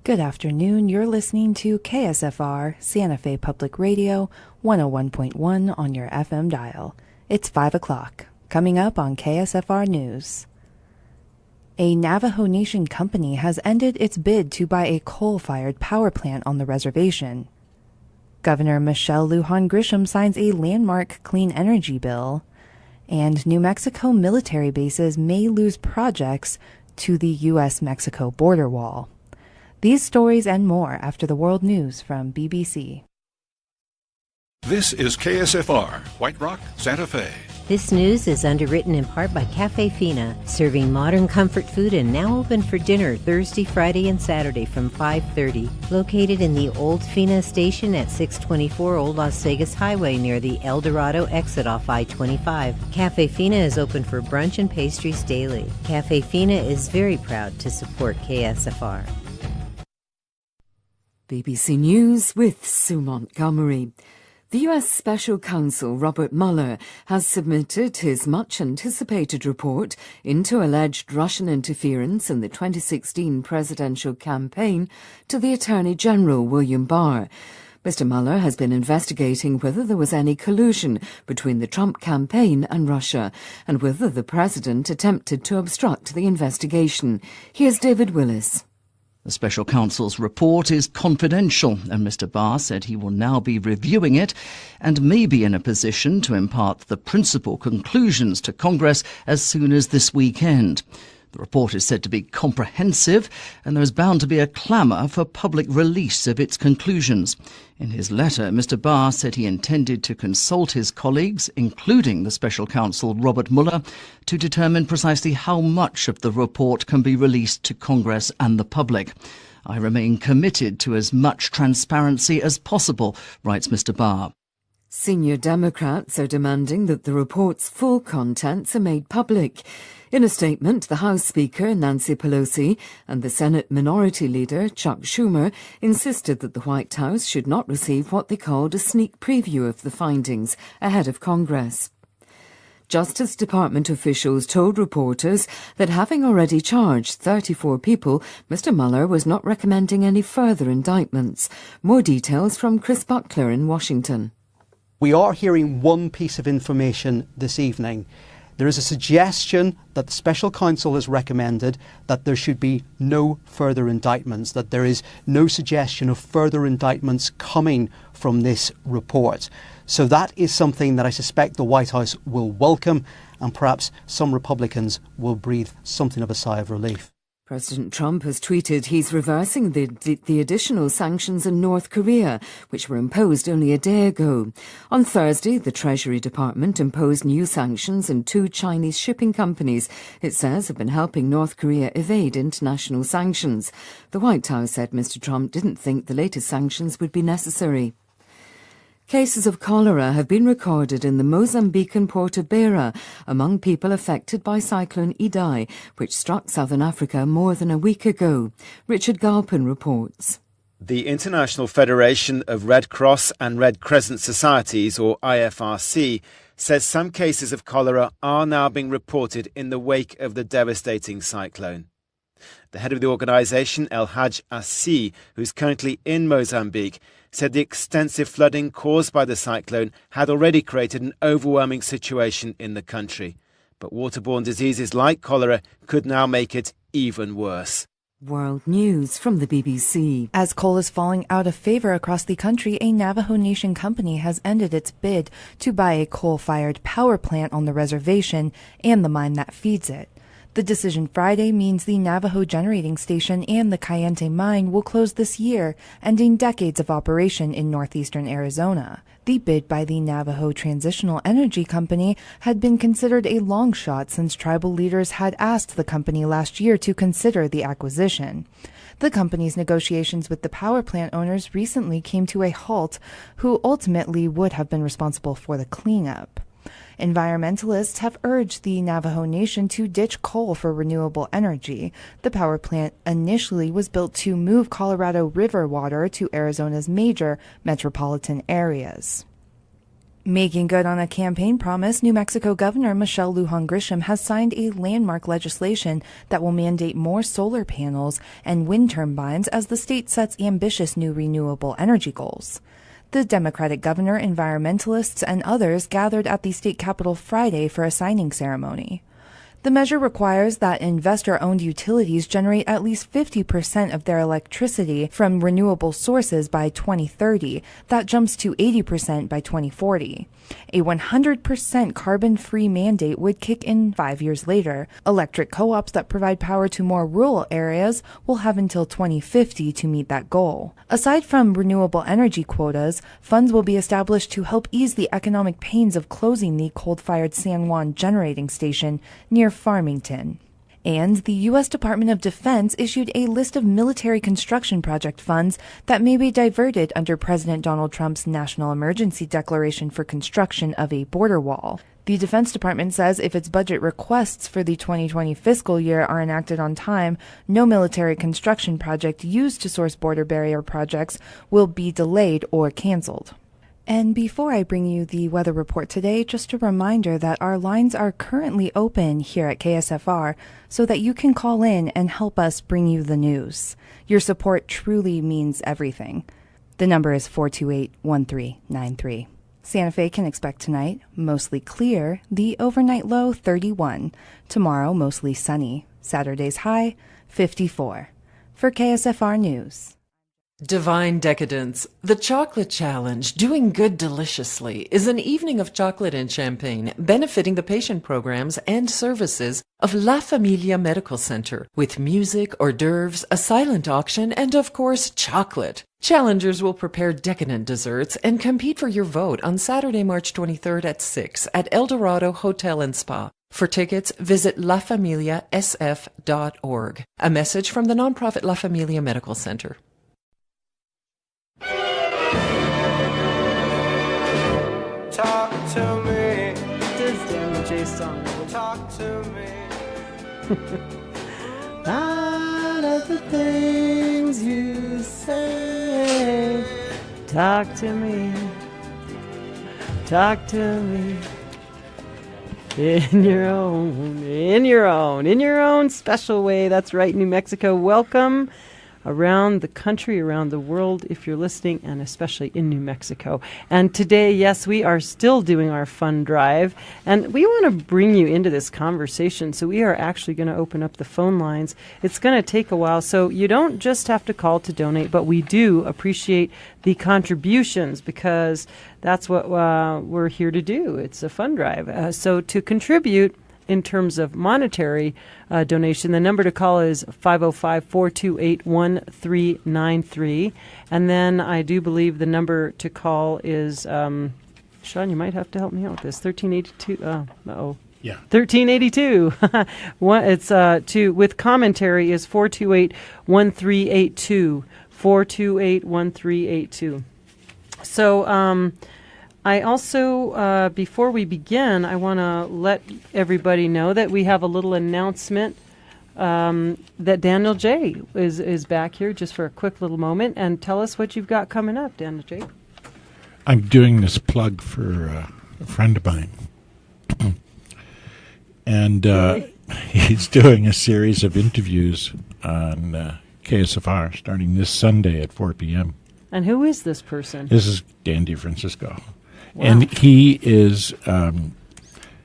Good afternoon. You're listening to KSFR, Santa Fe Public Radio, 101.1 on your FM dial. It's 5 o'clock. Coming up on KSFR News. A Navajo Nation company has ended its bid to buy a coal-fired power plant on the reservation. Governor Michelle Lujan Grisham signs a landmark clean energy bill. And New Mexico military bases may lose projects to the U.S.-Mexico border wall. These stories and more after the world news from BBC. This is KSFR, White Rock, Santa Fe. This news is underwritten in part by Cafe Fina, serving modern comfort food and now open for dinner Thursday, Friday, and Saturday from 5:30. Located in the Old Fina station at 624 Old Las Vegas Highway near the El Dorado exit off I-25. Cafe Fina is open for brunch and pastries daily. Cafe Fina is very proud to support KSFR. BBC News with Sue Montgomery. The US Special Counsel Robert Mueller has submitted his much-anticipated report into alleged Russian interference in the 2016 presidential campaign to the Attorney General William Barr. Mr. Mueller has been investigating whether there was any collusion between the Trump campaign and Russia and whether the president attempted to obstruct the investigation. Here's David Willis. The special counsel's report is confidential, and Mr. Barr said he will now be reviewing it and may be in a position to impart the principal conclusions to Congress as soon as this weekend. The report is said to be comprehensive, and there is bound to be a clamour for public release of its conclusions. In his letter, Mr. Barr said he intended to consult his colleagues, including the special counsel Robert Mueller, to determine precisely how much of the report can be released to Congress and the public. I remain committed to as much transparency as possible, writes Mr. Barr. Senior Democrats are demanding that the report's full contents are made public. In a statement, the House Speaker, Nancy Pelosi, and the Senate Minority Leader, Chuck Schumer, insisted that the White House should not receive what they called a sneak preview of the findings ahead of Congress. Justice Department officials told reporters that having already charged 34 people, Mr. Mueller was not recommending any further indictments. More details from Chris Buckler in Washington. We are hearing one piece of information this evening. There is a suggestion that the special counsel has recommended that there should be no further indictments, that there is no suggestion of further indictments coming from this report. So that is something that I suspect the White House will welcome, and perhaps some Republicans will breathe something of a sigh of relief. President Trump has tweeted he's reversing the additional sanctions in North Korea, which were imposed only a day ago. On Thursday, the Treasury Department imposed new sanctions on 2 Chinese shipping companies it says have been helping North Korea evade international sanctions. The White House said Mr. Trump didn't think the latest sanctions would be necessary. Cases of cholera have been recorded in the Mozambican port of Beira among people affected by Cyclone Idai, which struck southern Africa more than a week ago. Richard Galpin reports. The International Federation of Red Cross and Red Crescent Societies, or IFRC, says some cases of cholera are now being reported in the wake of the devastating cyclone. The head of the organisation, El Haj Assi, who's currently in Mozambique, said the extensive flooding caused by the cyclone had already created an overwhelming situation in the country. But waterborne diseases like cholera could now make it even worse. World News from the BBC. As coal is falling out of favor across the country, a Navajo Nation company has ended its bid to buy a coal-fired power plant on the reservation and the mine that feeds it. The decision Friday means the Navajo Generating Station and the Cayente Mine will close this year, ending decades of operation in northeastern Arizona. The bid by the Navajo Transitional Energy Company had been considered a long shot since tribal leaders had asked the company last year to consider the acquisition. The company's negotiations with the power plant owners recently came to a halt, who ultimately would have been responsible for the cleanup. Environmentalists have urged the Navajo Nation to ditch coal for renewable energy. The power plant initially was built to move Colorado River water to Arizona's major metropolitan areas. Making good on a campaign promise, New Mexico Governor Michelle Lujan Grisham has signed a landmark legislation that will mandate more solar panels and wind turbines as the state sets ambitious new renewable energy goals. The Democratic governor, environmentalists, and others gathered at the state capitol Friday for a signing ceremony. The measure requires that investor-owned utilities generate at least 50% of their electricity from renewable sources by 2030. That jumps to 80% by 2040. A 100% carbon-free mandate would kick in 5 years later. Electric co-ops that provide power to more rural areas will have until 2050 to meet that goal. Aside from renewable energy quotas, funds will be established to help ease the economic pains of closing the coal-fired San Juan generating station near Farmington. And the U.S. Department of Defense issued a list of military construction project funds that may be diverted under President Donald Trump's national emergency declaration for construction of a border wall. The Defense Department says if its budget requests for the 2020 fiscal year are enacted on time, no military construction project used to source border barrier projects will be delayed or canceled. And before I bring you the weather report today, just a reminder that our lines are currently open here at KSFR so that you can call in and help us bring you the news. Your support truly means everything. The number is 428-1393. Santa Fe can expect tonight mostly clear, the overnight low 31. Tomorrow mostly sunny. Saturday's high 54. For KSFR News. Divine Decadence, the Chocolate Challenge, Doing Good Deliciously, is an evening of chocolate and champagne benefiting the patient programs and services of La Familia Medical Center, with music, hors d'oeuvres, a silent auction, and of course, chocolate. Challengers will prepare decadent desserts and compete for your vote on Saturday, March 23rd at 6 at El Dorado Hotel and Spa. For tickets, visit lafamiliasf.org. A message from the nonprofit La Familia Medical Center. Talk to me. This Daniel J song. Talk to me. Out of the things you say. Talk to me. Talk to me. In your own special way. That's right, New Mexico. Welcome around the country, around the world, if you're listening, and especially in New Mexico. And today, yes, we are still doing our fund drive, and we want to bring you into this conversation. So we are actually going to open up the phone lines. It's going to take a while, so you don't just have to call to donate, but we do appreciate the contributions because that's what we're here to do. It's a fund drive. So to contribute in terms of monetary donation, the number to call is 505-428-1393. And then I do believe the number to call is, Sean, you might have to help me out with this, 1382. Yeah. 1382. It's with commentary is 428-1382. 428-1382. So, I also, before we begin, I want to let everybody know that we have a little announcement that Daniel J. is back here just for a quick little moment. And tell us what you've got coming up, Daniel J. I'm doing this plug for a friend of mine. And he's doing a series of interviews on KSFR starting this Sunday at 4 p.m. And who is this person? This is Dan DeFrancisco. Wow. And he is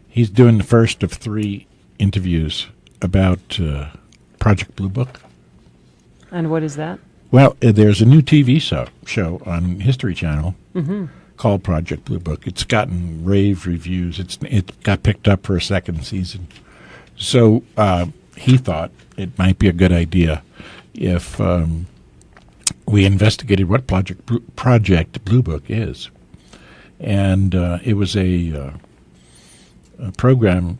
he's doing the first of 3 interviews about Project Blue Book. And what is that? Well, there's a new TV show on History Channel called Project Blue Book. It's gotten rave reviews. It got picked up for a second season. So he thought it might be a good idea if we investigated what Project Blue Book is. And it was a program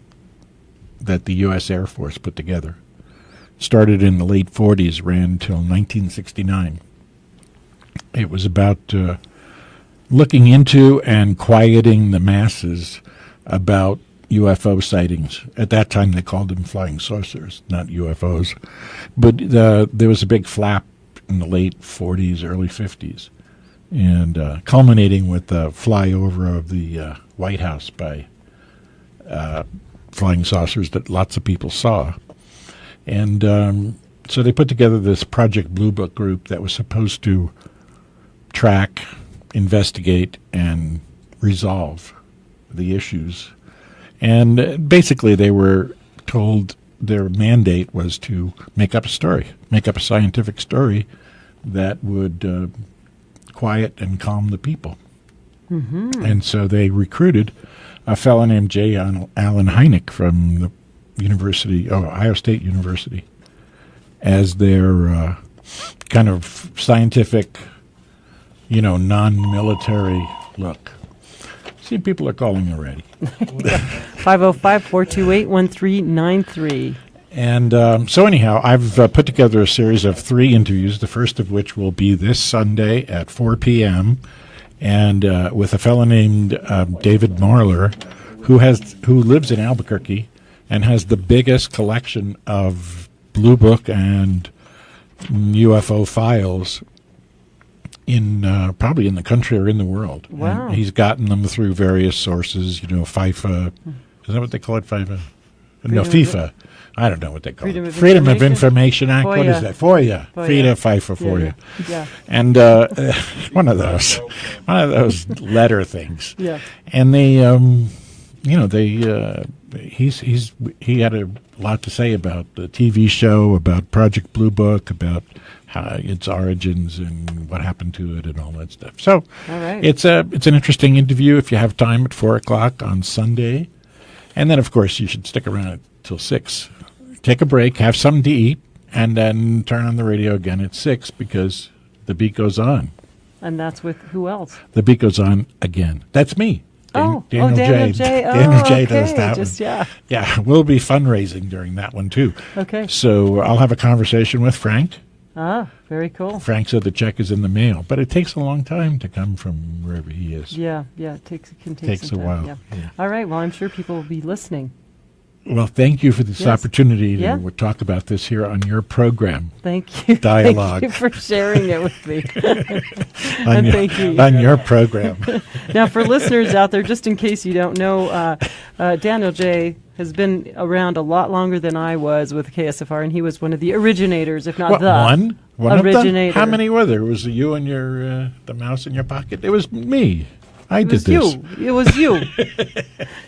that the U.S. Air Force put together. Started in the late 40s, ran until 1969. It was about looking into and quieting the masses about UFO sightings. At that time, they called them flying saucers, not UFOs. But there was a big flap in the late 40s, early 50s. and culminating with the flyover of the White House by flying saucers that lots of people saw. And so they put together this Project Blue Book group that was supposed to track, investigate, and resolve the issues. And basically they were told their mandate was to make up a story, make up a scientific story that would quiet and calm the people. Mm-hmm. And so they recruited a fellow named J. Allen Hynek from the Ohio State University, as their kind of scientific, non-military look. See, people are calling already. 505-428-1393. And so anyhow, I've put together a series of 3 interviews, the first of which will be this Sunday at 4 p.m., and with a fellow named David Marler, who lives in Albuquerque and has the biggest collection of Blue Book and UFO files probably in the country or in the world. Wow. And he's gotten them through various sources, FIFA. Is that what they call it, FIFA? No, FIFA. I don't know what they call it. Freedom of Information Act. FOIA. What is that? FOIA. FOIA. FIFA, FOIA. Yeah. And one of those letter things. Yeah. And they, he had a lot to say about the TV show, about Project Blue Book, about its origins and what happened to it and all that stuff. So all right. It's an interesting interview if you have time at 4:00 on Sunday. And then, of course, you should stick around till 6. Take a break, have something to eat, and then turn on the radio again at 6 because the beat goes on. And that's with who else? The beat goes on again. That's me. Daniel J. Daniel J. does that one. Yeah, we'll be fundraising during that one, too. Okay. So I'll have a conversation with Frank. Ah, very cool. Frank said the check is in the mail, but it takes a long time to come from wherever he is. Yeah, it can take Takes some a time. while. Yeah. All right, well, I'm sure people will be listening. Well, thank you for this opportunity to Yeah. talk about this here on your program. Thank you. Dialogue. Thank you for sharing it with me. Thank you. On your program. Now, for listeners out there, just in case you don't know, Daniel J. has been around a lot longer than I was with KSFR, and he was one of the originators, if not One originator. Of them? How many were there? Was it you and your the mouse in your pocket? It was me. I did this. It was you.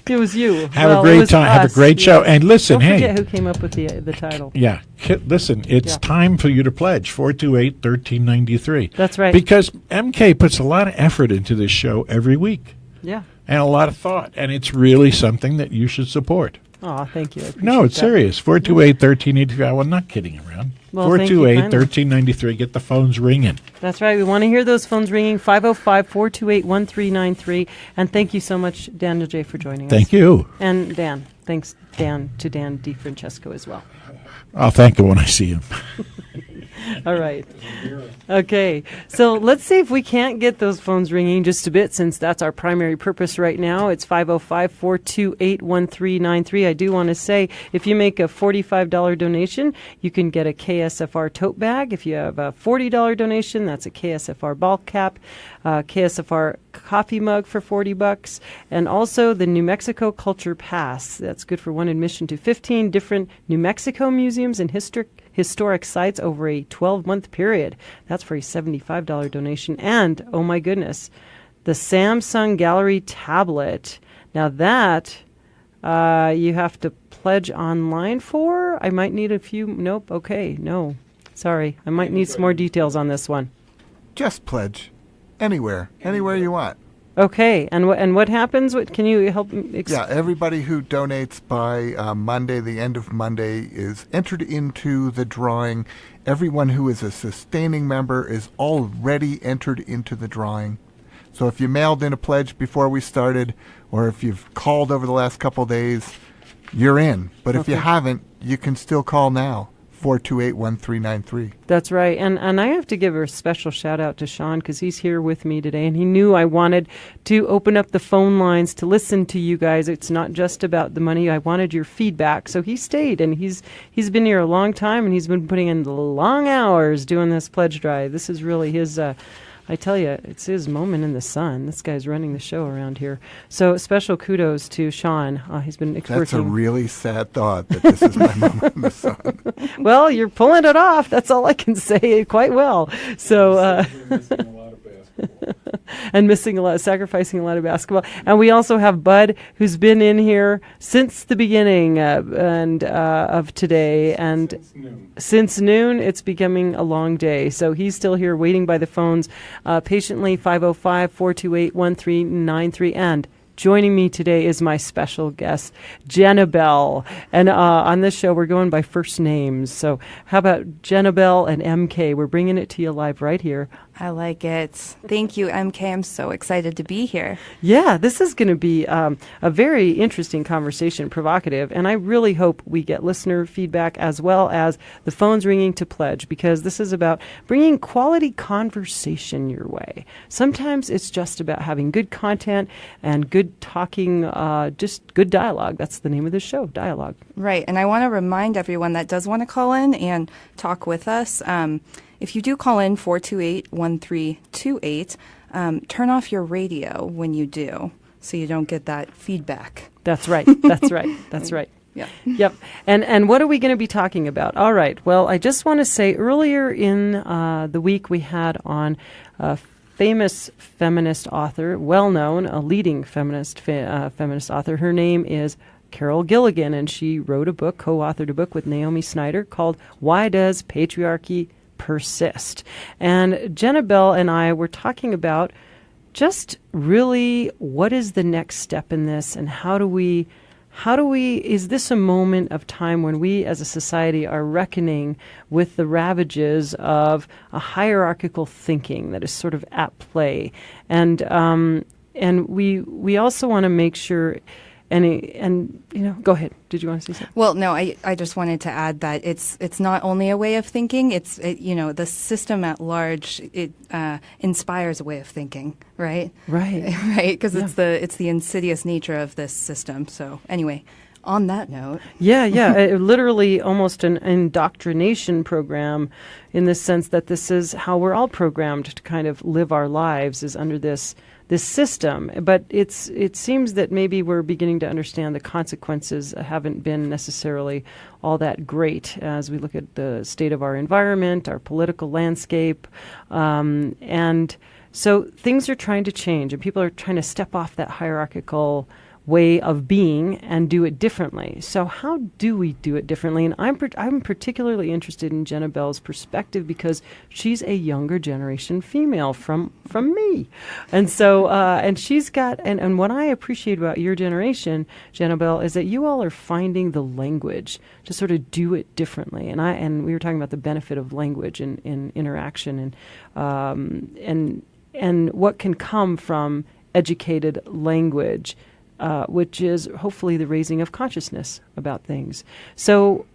It was you. Have a great time. Have a great show. And listen, Don't forget who came up with the title. Yeah. Listen, it's time for you to pledge 428-1393. That's right. Because MK puts a lot of effort into this show every week. Yeah. And a lot of thought. And it's really something that you should support. Oh, thank you. No, it's serious. 428-1393. I'm not kidding around. Well, 428-1393. Get the phones ringing. That's right. We want to hear those phones ringing. 505-428-1393. And thank you so much, Daniel J., for joining us. Thank you. And Dan. Thanks, Dan, to Dan DiFrancesco as well. I'll thank him when I see him. All right. Okay. So let's see if we can't get those phones ringing just a bit, since that's our primary purpose right now. It's 505-428-1393. I do want to say, if you make a $45 donation, you can get a KSFR tote bag. If you have a $40 donation, that's a KSFR ball cap, KSFR coffee mug for $40, and also the New Mexico Culture Pass. That's good for one admission to 15 different New Mexico museums and historic sites over a 12-month period. That's for a $75 donation. And, oh my goodness, the Samsung Gallery tablet. Now that you have to pledge online for. I might need a few. Nope. Okay. No. Sorry. I might need some more details on this one. Just pledge. Anywhere you want. Okay, and what happens? Can you help? Yeah, everybody who donates by Monday, the end of Monday, is entered into the drawing. Everyone who is a sustaining member is already entered into the drawing. So if you mailed in a pledge before we started, or if you've called over the last couple of days, you're in. But if you haven't, you can still call now. 428-1393. That's right. And I have to give a special shout out to Sean, because he's here with me today, and he knew I wanted to open up the phone lines to listen to you guys. It's not just about the money. I wanted your feedback. So he stayed, and he's been here a long time, and he's been putting in the long hours doing this pledge drive. This is really his I tell you, it's his moment in the sun. This guy's running the show around here. So special kudos to Sean. He's been working. That's a really sad thought that this is my moment in the sun. Well, you're pulling it off. That's all I can say. Quite well. So. And sacrificing a lot of basketball. And we also have Bud, who's been in here since the beginning of today. And since noon, it's becoming a long day. So he's still here waiting by the phones patiently, 505-428-1393. And joining me today is my special guest, Jenna Belle. And on this show, we're going by first names. So how about Jenna Belle and MK? We're bringing it to you live right here. I like it. Thank you, MK. I'm so excited to be here. Yeah, this is going to be a very interesting conversation, provocative, and I really hope we get listener feedback as well as the phones ringing to pledge, because this is about bringing quality conversation your way. Sometimes it's just about having good content and good talking, just good dialogue. That's the name of the show, dialogue. Right, and I want to remind everyone that does want to call in and talk with us. If you do call in 428-1328, turn off your radio when you do, so you don't get that feedback. That's right. That's right. That's right. Yeah. Yep. And what are we going to be talking about? All right. Well, I just want to say earlier in the week we had on a famous feminist author, well-known, a leading feminist author. Her name is Carol Gilligan, and she wrote a book, co-authored a book with Naomi Snyder called Why Does Patriarchy Persist? And Jenna Belle and I were talking about just really what is the next step in this, and how do we, is this a moment of time when we as a society are reckoning with the ravages of a hierarchical thinking that is sort of at play? And we also want to make sure, and go ahead. Did you want to say something? Well, no, I just wanted to add that it's not only a way of thinking. The system at large, it inspires a way of thinking, right? Right. Right, because it's the insidious nature of this system. So anyway, on that note. Yeah, literally almost an indoctrination program, in the sense that this is how we're all programmed to kind of live our lives, is under this system. But it seems that maybe we're beginning to understand the consequences haven't been necessarily all that great as we look at the state of our environment, our political landscape, and so things are trying to change, and people are trying to step off that hierarchical way of being and do it differently. So how do we do it differently? And I'm particularly interested in Jenna Belle's perspective, because she's a younger generation female from me. And so and she's got, and what I appreciate about your generation, Jenna Belle, is that you all are finding the language to sort of do it differently. And we were talking about the benefit of language in interaction, and what can come from educated language, which is hopefully the raising of consciousness about things. So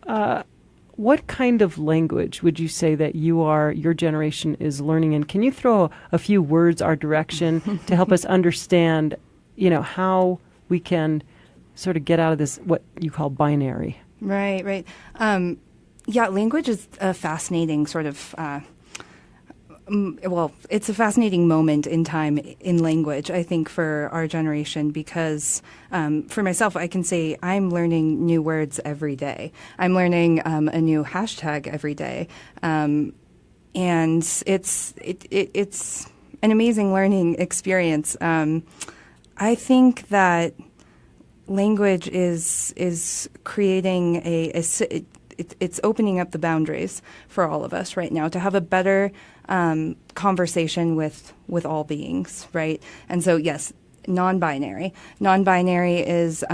what kind of language would you say that your generation is learning in? Can you throw a few words our direction to help us understand, how we can sort of get out of this, what you call binary? Right. Language is a fascinating sort of it's a fascinating moment in time in language, I think, for our generation, because for myself, I can say I'm learning new words every day. I'm learning a new hashtag every day. And it's an amazing learning experience. I think that language is creating it's opening up the boundaries for all of us right now to have a better conversation with all beings, right? And so, yes, non-binary. Non-binary is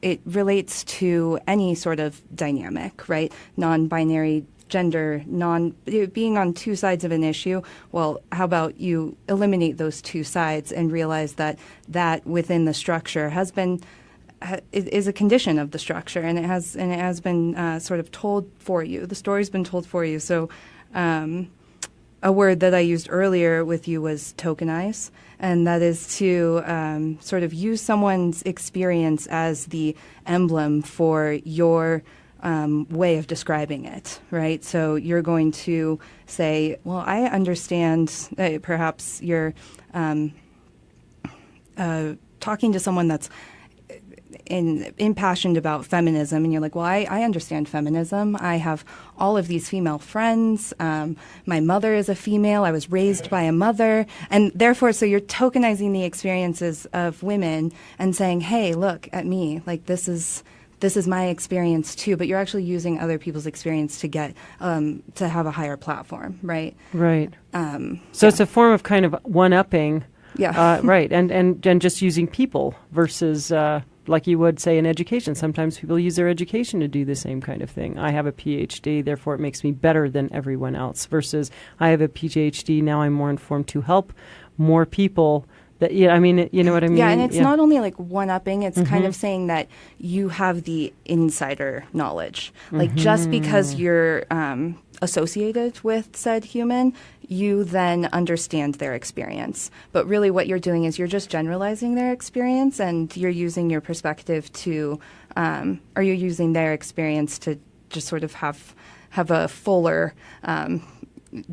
it relates to any sort of dynamic, right? Non-binary gender, being on two sides of an issue. Well, how about you eliminate those two sides and realize that within the structure is a condition of the structure, and it has been sort of told for you. The story's been told for you. So a word that I used earlier with you was tokenize, and that is to sort of use someone's experience as the emblem for your way of describing it, right? So you're going to say, well, I understand, perhaps you're talking to someone that's impassioned about feminism, and you're like, well, I understand feminism. I have all of these female friends. My mother is a female. I was raised by a mother. And therefore, so you're tokenizing the experiences of women and saying, hey, look at me. Like, this is my experience too, but you're actually using other people's experience to get to have a higher platform, right? Right. So it's a form of kind of one-upping. Yeah. Right. And just using people versus, like you would say in education. Sometimes people use their education to do the same kind of thing. I have a PhD, therefore it makes me better than everyone else, versus I have a PhD, now I'm more informed to help more people. That, I mean, you know what I mean? Yeah, and it's not only like one-upping, it's kind of saying that you have the insider knowledge. Like, just because you're associated with said human, you then understand their experience. But really what you're doing is you're just generalizing their experience, and you're using your perspective to, or you're using their experience to just sort of have a fuller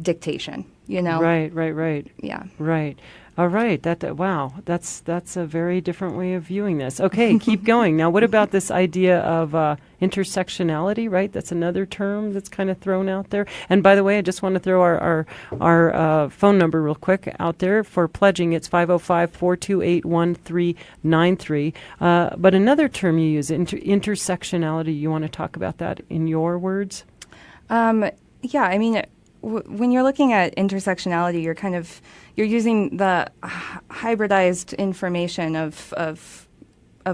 dictation, you know? Right. Yeah. Right. All right. Wow. That's a very different way of viewing this. Okay, keep going. Now, what about this idea of intersectionality? Right. That's another term that's kind of thrown out there. And by the way, I just want to throw our phone number real quick out there for pledging. It's 505-428-1393. But another term you use, intersectionality. You want to talk about that in your words? Yeah. I mean, when you're looking at intersectionality, you're using the hybridized information of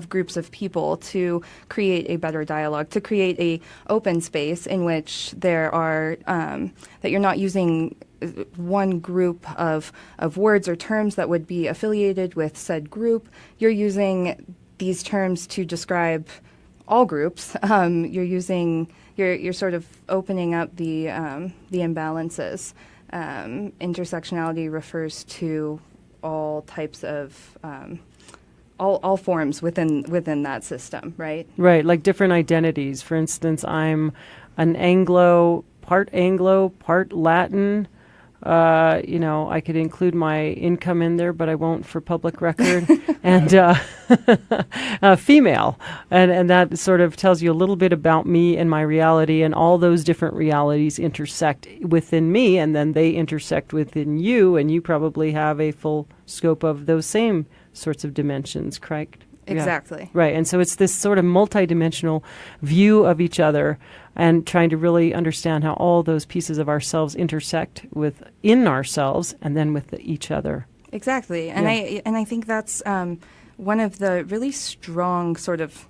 groups of people to create a better dialogue, to create a open space in which there are that you're not using one group of words or terms that would be affiliated with said group. You're using these terms to describe all groups. You're sort of opening up the imbalances. Intersectionality refers to all types of all forms within that system, right? Right, like different identities. For instance, I'm an part Latin. I could include my income in there, but I won't for public record. And female. And that sort of tells you a little bit about me and my reality, and all those different realities intersect within me, and then they intersect within you, and you probably have a full scope of those same sorts of dimensions, correct? Exactly. Yeah. Right. And so it's this sort of multidimensional view of each other, and trying to really understand how all those pieces of ourselves intersect within ourselves and then with each other. Exactly. And I think that's one of the really strong sort of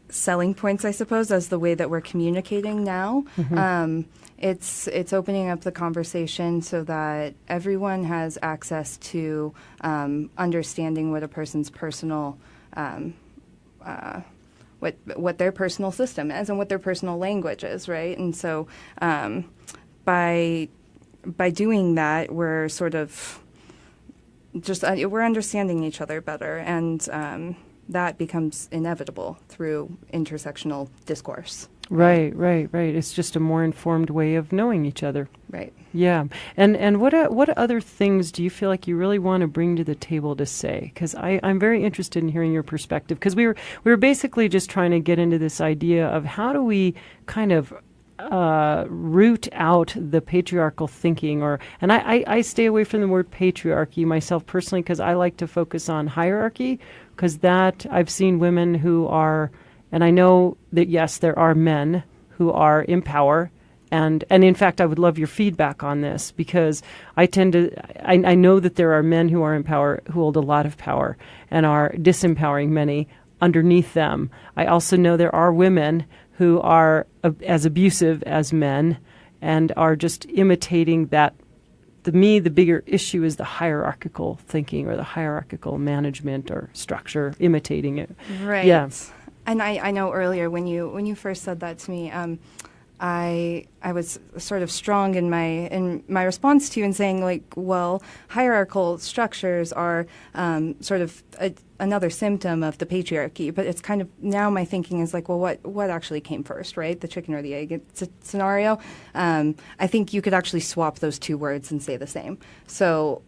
selling points, I suppose, as the way that we're communicating now. It's opening up the conversation so that everyone has access to understanding what a person's personal what their personal system is and what their personal language is, right? And so by doing that, we're sort of just we're understanding each other better, and that becomes inevitable through intersectional discourse. Right. It's just a more informed way of knowing each other. Right. Yeah. And what other things do you feel like you really want to bring to the table to say? Because I'm very interested in hearing your perspective, because we were basically just trying to get into this idea of how do we kind of root out the patriarchal thinking, and I stay away from the word patriarchy myself personally, because I like to focus on hierarchy, because that I've seen women who are, and I know that yes, there are men who are in power. And in fact, I would love your feedback on this, because I know that there are men who are in power who hold a lot of power and are disempowering many underneath them. I also know there are women who are as abusive as men and are just imitating that. To me, the bigger issue is the hierarchical thinking or the hierarchical management or structure, imitating it. Right. Yeah. And I know earlier when you first said that to me, I was sort of strong in my response to you and saying, like, well, hierarchical structures are sort of another symptom of the patriarchy. But it's kind of, now my thinking is like, well, what actually came first, right? The chicken or the egg? It's a scenario. I think you could actually swap those two words and say the same. So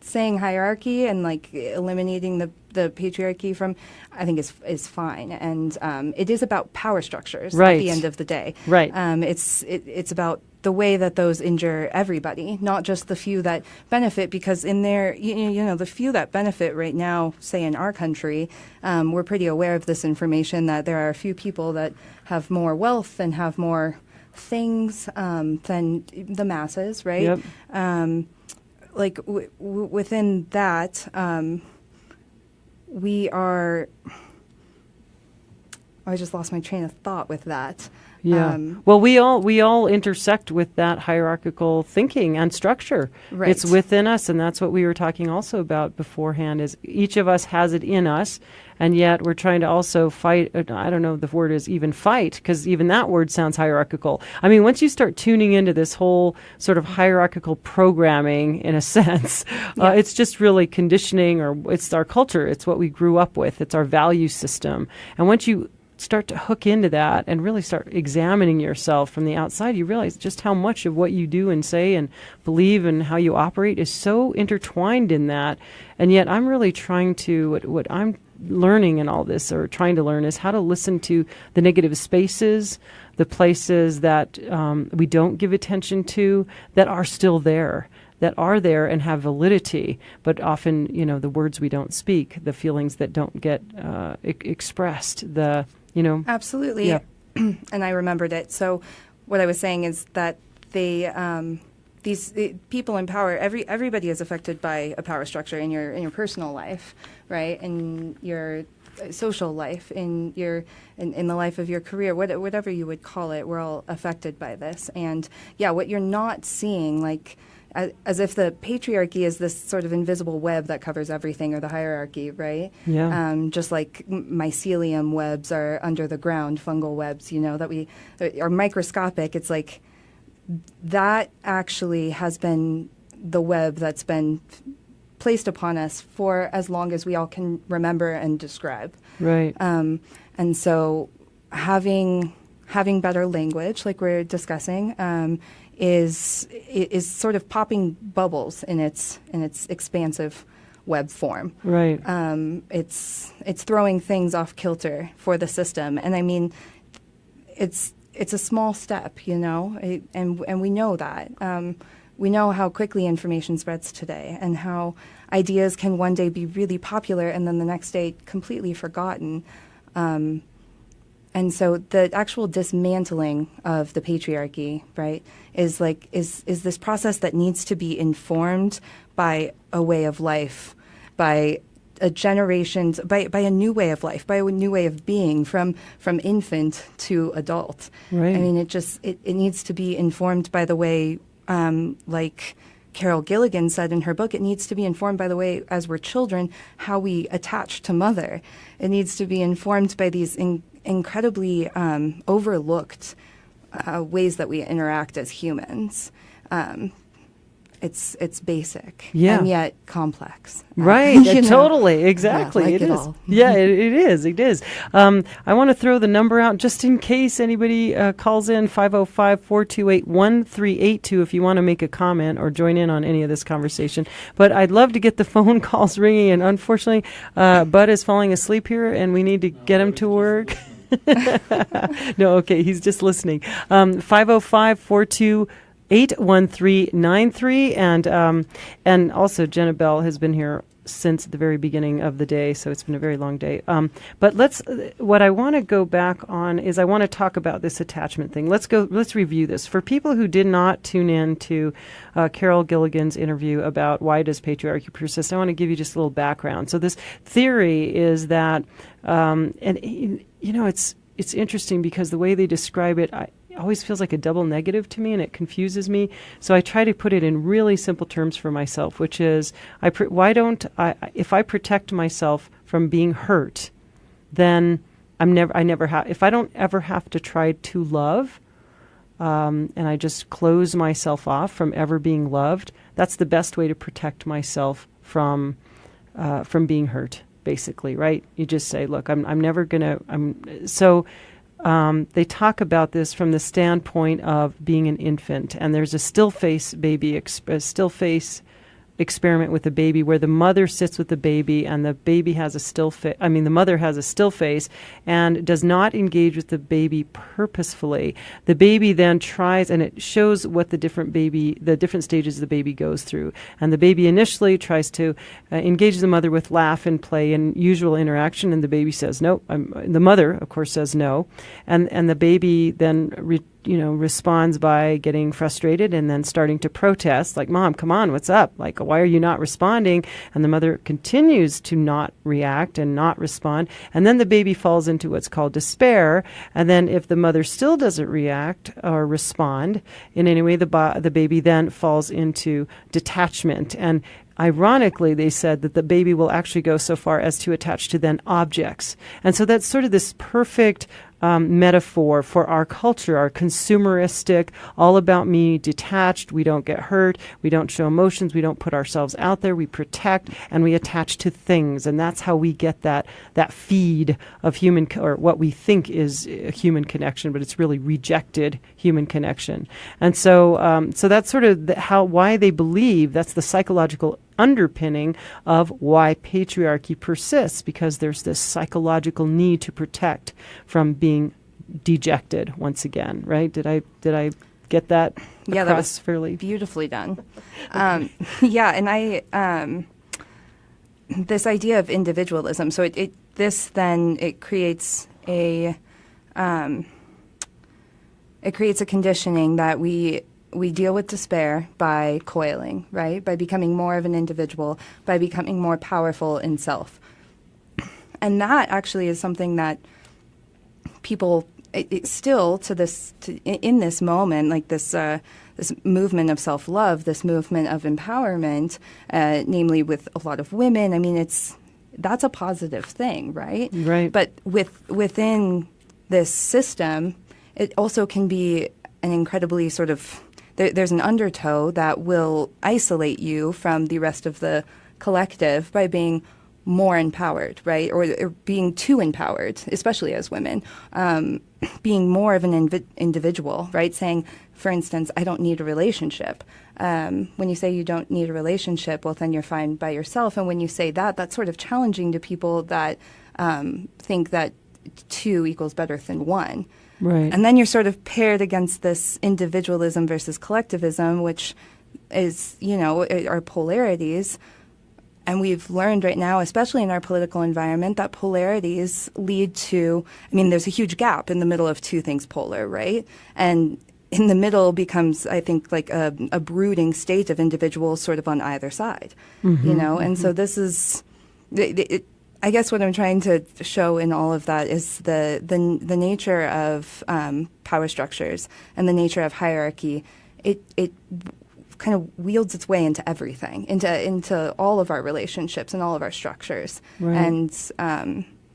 saying hierarchy and like eliminating the patriarchy from, I think is fine. And it is about power structures at the end of the day. Right. It's about the way that those injure everybody, not just the few that benefit, because in there, you know, the few that benefit right now, say in our country, we're pretty aware of this information, that there are a few people that have more wealth and have more things than the masses, right? Yep. Within that, we are... I just lost my train of thought with that. Yeah. Well, we all intersect with that hierarchical thinking and structure. Right. It's within us, and that's what we were talking also about beforehand, is each of us has it in us, and yet we're trying to also fight. I don't know if the word is even fight, because even that word sounds hierarchical. I mean, once you start tuning into this whole sort of hierarchical programming, in a sense, it's just really conditioning, or it's our culture. It's what we grew up with. It's our value system. And once you start to hook into that and really start examining yourself from the outside, you realize just how much of what you do and say and believe and how you operate is so intertwined in that. And yet I'm really trying to, what I'm learning in all this, or trying to learn, is how to listen to the negative spaces, the places that we don't give attention to, that are still there, that are there and have validity, but often, you know, the words we don't speak, the feelings that don't get expressed, the, you know. Absolutely. Yeah. And I remembered it. So what I was saying is that these people in power, everybody is affected by a power structure in your personal life, right? In your social life, in the life of your career, whatever you would call it, we're all affected by this. And yeah, what you're not seeing, like, as if the patriarchy is this sort of invisible web that covers everything, or the hierarchy, right? Yeah. Just like mycelium webs are under the ground, fungal webs, you know, that are microscopic. It's like that actually has been the web that's been placed upon us for as long as we all can remember and describe. Right. And so having better language, like we're discussing, is sort of popping bubbles in its expansive web form. Right. It's throwing things off kilter for the system, and I mean, it's a small step, you know, and we know that. We know how quickly information spreads today, and how ideas can one day be really popular and then the next day completely forgotten. And so the actual dismantling of the patriarchy, right, is this process that needs to be informed by a way of life, by a generation's, by a new way of life, by a new way of being, from infant to adult. Right. I mean, it needs to be informed by the way, like Carol Gilligan said in her book, it needs to be informed by the way, as we're children, how we attach to mother. It needs to be informed by these incredibly overlooked ways that we interact as humans. It's basic, and yet complex. Right, totally, exactly. Yeah, like it is. all. Yeah, it is. I want to throw the number out just in case anybody calls in, 505-428-1382 if you want to make a comment or join in on any of this conversation. But I'd love to get the phone calls ringing, and unfortunately, Bud is falling asleep here, and we need to get him to work. No, okay, he's just listening. 505-428-1393, and also Jenna Belle has been here since the very beginning of the day, so it's been a very long day. But what I want to go back on is I want to talk about this attachment thing. Let's review this. For people who did not tune in to Carol Gilligan's interview about why does patriarchy persist, I want to give you just a little background. So this theory is that, and you know, it's interesting because the way they describe it, it always feels like a double negative to me, and it confuses me. So I try to put it in really simple terms for myself, which is, if I protect myself from being hurt, then if I don't ever have to try to love, and I just close myself off from ever being loved, that's the best way to protect myself from being hurt, basically, right? You just say, look, I'm never going to, they talk about this from the standpoint of being an infant, and there's a still face experiment with a baby where the mother sits with the baby and the baby has a still face. I mean, the mother has a still face and does not engage with the baby purposefully. The baby then tries, and it shows what the different stages the baby goes through. And the baby initially tries to engage the mother with laugh and play and usual interaction, and the baby says no. The mother, of course, says no, and the baby then responds by getting frustrated and then starting to protest, like, Mom, come on, what's up? Like, why are you not responding? And the mother continues to not react and not respond. And then the baby falls into what's called despair. And then if the mother still doesn't react or respond in any way, the baby then falls into detachment. And ironically, they said that the baby will actually go so far as to attach to then objects. And so that's sort of this perfect metaphor for our culture, our consumeristic, all about me, detached. We don't get hurt. We don't show emotions. We don't put ourselves out there. We protect and we attach to things. And that's how we get that feed of human, or what we think is a human connection, but it's really rejected human connection. And so that's sort of why they believe that's the psychological underpinning of why patriarchy persists, because there's this psychological need to protect from being dejected once again, right? Did I get that Yeah, that was fairly beautifully done. Yeah, and I this idea of individualism, so it creates a conditioning that we deal with despair by coiling, right? By becoming more of an individual, by becoming more powerful in self. And that actually is something that people still in this moment, like this movement of self-love, this movement of empowerment, namely with a lot of women. I mean, that's a positive thing, right? Right. But within this system, it also can be an incredibly sort of there's an undertow that will isolate you from the rest of the collective by being more empowered, right? Or being too empowered, especially as women, being more of an individual, right? Saying, for instance, I don't need a relationship. When you say you don't need a relationship, well, then you're fine by yourself. And when you say that, that's sort of challenging to people that think that 2 equals better than 1. Right. And then you're sort of paired against this individualism versus collectivism, which is, are polarities. And we've learned right now, especially in our political environment, that polarities lead to, there's a huge gap in the middle of 2 things polar, right? And in the middle becomes, I think, like a brooding state of individuals sort of on either side, And so this is... I guess what I'm trying to show in all of that is the nature of power structures and the nature of hierarchy. It kind of wields its way into everything, into all of our relationships and all of our structures. Right.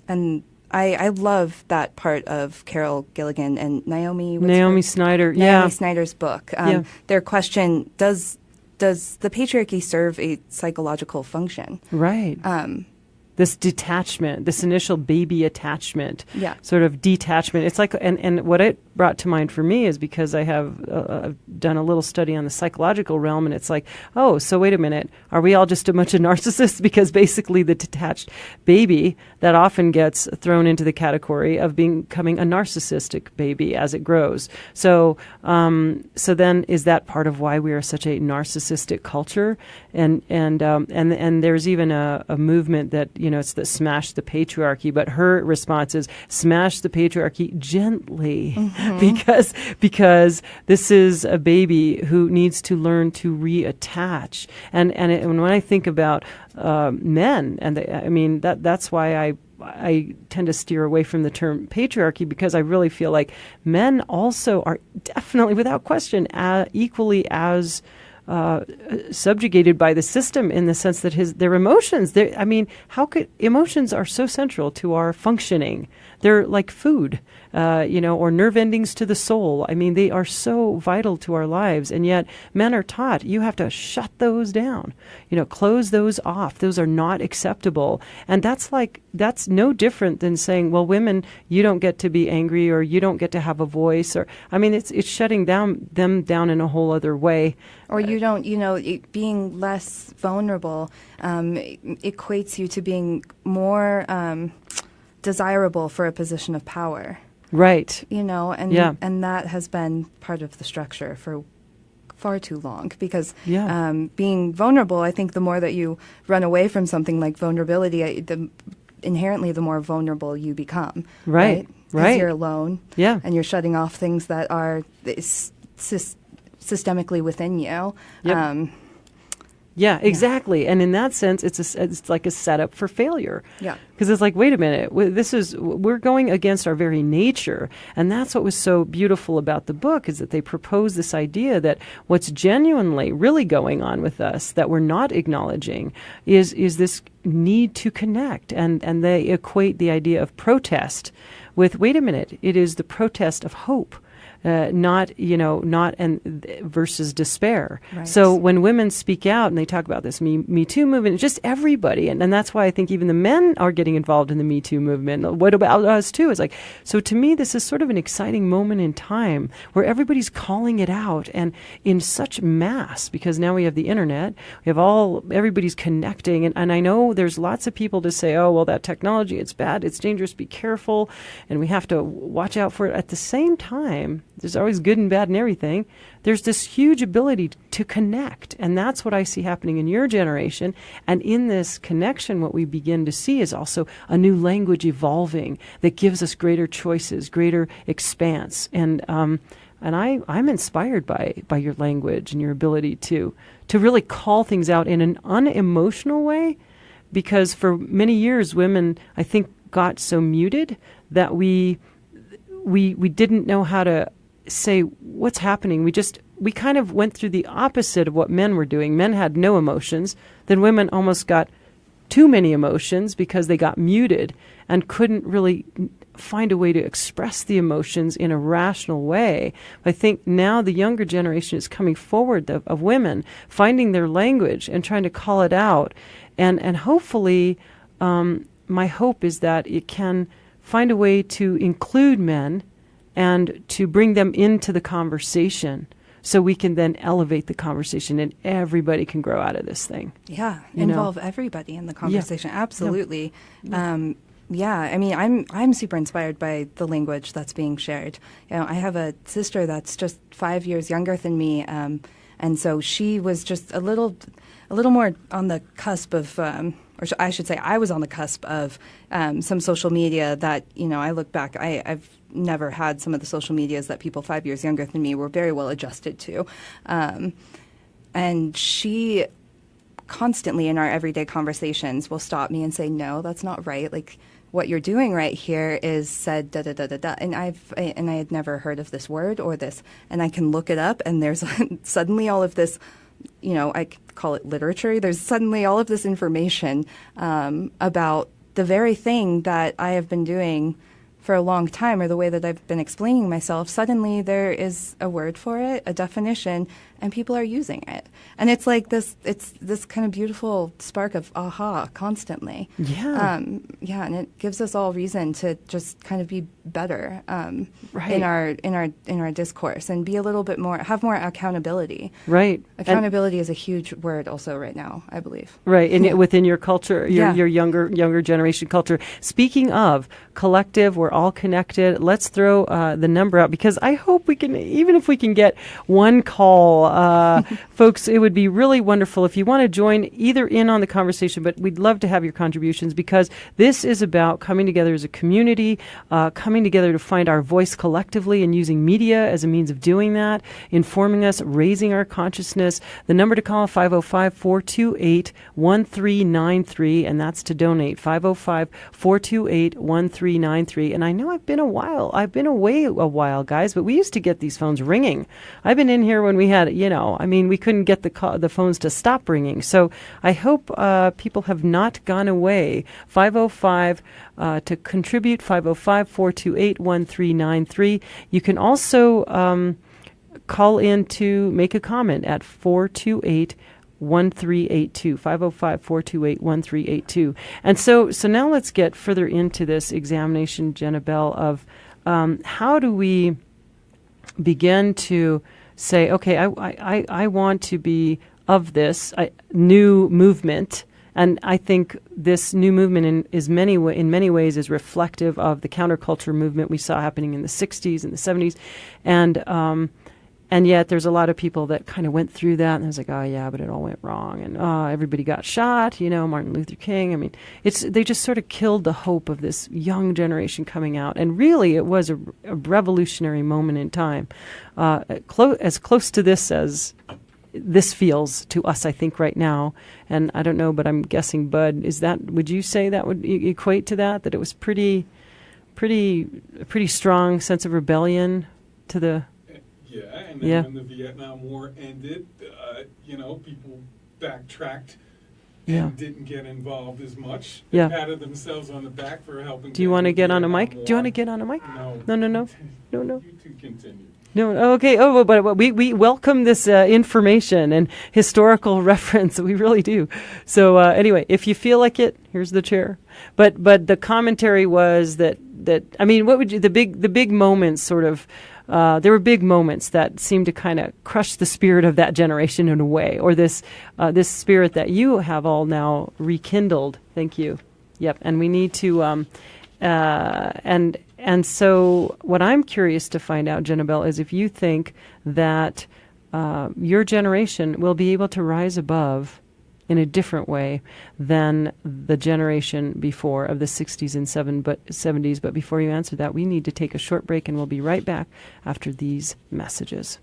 And I love that part of Carol Gilligan and Naomi Snyder's book. Their question: Does the patriarchy serve a psychological function? Right. This detachment, this initial baby attachment, yeah. Sort of detachment. It's like, and what it brought to mind for me is because I have done a little study on the psychological realm, and it's like, oh, so wait a minute, are we all just a bunch of narcissists? Because basically the detached baby that often gets thrown into the category of becoming a narcissistic baby as it grows. So then is that part of why we are such a narcissistic culture? And there's even a movement that, it's the smash the patriarchy, but her response is smash the patriarchy gently, because this is a baby who needs to learn to reattach. And when I think about men, and that's why I tend to steer away from the term patriarchy, because I really feel like men also are definitely, without question, equally as subjugated by the system, in the sense that their emotions, emotions are so central to our functioning They're like food, or nerve endings to the soul. I mean, they are so vital to our lives. And yet men are taught you have to shut those down, close those off. Those are not acceptable. And that's no different than saying, well, women, you don't get to be angry, or you don't get to have a voice, or, I mean, it's shutting them down in a whole other way. Or you don't, being less vulnerable equates you to being more desirable for a position of power. Right. And that has been part of the structure for far too long, because being vulnerable, I think the more that you run away from something like vulnerability, inherently the more vulnerable you become. Right. Because you're alone. Yeah. And you're shutting off things that are systemically within you. Yep. Yeah, exactly. Yeah. And in that sense, it's like a setup for failure. Yeah. Because it's like, wait a minute, we're going against our very nature. And that's what was so beautiful about the book, is that they propose this idea that what's genuinely really going on with us that we're not acknowledging is this need to connect. And they equate the idea of protest with, wait a minute, it is the protest of hope. Not versus despair. Right. So when women speak out and they talk about this Me Too movement, just everybody, and that's why I think even the men are getting involved in the Me Too movement. What about us too? It's like, so to me, this is sort of an exciting moment in time where everybody's calling it out, and in such mass, because now we have the internet, everybody's connecting, and I know there's lots of people to say, oh, well, that technology, it's bad, it's dangerous, be careful, and we have to watch out for it. At the same time, there's always good and bad in everything. There's this huge ability to connect. And that's what I see happening in your generation. And in this connection, what we begin to see is also a new language evolving that gives us greater choices, greater expanse. And I'm inspired by your language and your ability to really call things out in an unemotional way. Because for many years, women, I think, got so muted that we didn't know how to say what's happening. We kind of went through the opposite of what men were doing. Men had no emotions. Then women almost got too many emotions because they got muted and couldn't really find a way to express the emotions in a rational way. I think now the younger generation is coming forward of women finding their language and trying to call it out. And hopefully, my hope is that it can find a way to include men and to bring them into the conversation, so we can then elevate the conversation and everybody can grow out of this thing. Yeah, involve everybody in the conversation. Yeah. Absolutely. Yeah. I mean, I'm super inspired by the language that's being shared. I have a sister that's just 5 years younger than me, and so she was just a little more on the cusp of, or I should say, I was on the cusp of some social media that, I look back, I've never had some of the social medias that people 5 years younger than me were very well adjusted to. And she constantly in our everyday conversations will stop me and say, no, that's not right. Like, what you're doing right here is said da da da da da. And I had never heard of this word or this, and I can look it up, and there's suddenly all of this, I call it literature. There's suddenly all of this information about the very thing that I have been doing for a long time, or the way that I've been explaining myself. Suddenly there is a word for it, a definition, and people are using it. And it's like it's this kind of beautiful spark of aha constantly. Yeah. And it gives us all reason to just kind of be better right. in our discourse, and be a little bit more, have more accountability. Right. Accountability is a huge word also right now, I believe. Right. And within your culture, your younger generation culture. Speaking of collective, we're all connected. Let's throw the number out, because I hope we can, even if we can get one call, folks, it would be really wonderful if you want to join either in on the conversation, but we'd love to have your contributions, because this is about coming together as a community, coming together to find our voice collectively, and using media as a means of doing that, informing us, raising our consciousness. The number to call, 505-428-1393, and that's to donate, 505-428-1393. And I know I've been away a while, guys, but we used to get these phones ringing. I've been in here when we had, we couldn't get the phones to stop ringing. So I hope people have not gone away. 505 to contribute, 505-428-1393. You can also call in to make a comment at 428-1382, 505-428-1382. And so now let's get further into this examination, Jenna Belle, of how do we begin to say, okay, I want to be of this new movement. And I think this new movement in many ways is reflective of the counterculture movement we saw happening in the 60s and the 70s. And yet there's a lot of people that kind of went through that and was like, oh, yeah, but it all went wrong. And everybody got shot, Martin Luther King. They just sort of killed the hope of this young generation coming out. And really, it was a revolutionary moment in time, as close to this as this feels to us, I think, right now. And I don't know, but I'm guessing, Bud, would you say that would equate to that it was pretty strong sense of rebellion to the... Yeah, and then when the Vietnam War ended, people backtracked and didn't get involved as much. They patted themselves on the back for helping. Do you want to get on a mic? Do you want to get on a mic? No. No. You two continue. No, okay. Oh, but we welcome this information and historical reference. We really do. So anyway, if you feel like it, here's the chair. But the commentary was that what would you the big moments sort of. There were big moments that seemed to kind of crush the spirit of that generation in a way, or this spirit that you have all now rekindled. Thank you. Yep. And we need to, and so what I'm curious to find out, Jenna Belle, is if you think that your generation will be able to rise above in a different way than the generation before of the 60s and 70s. But before you answer that, we need to take a short break, and we'll be right back after these messages.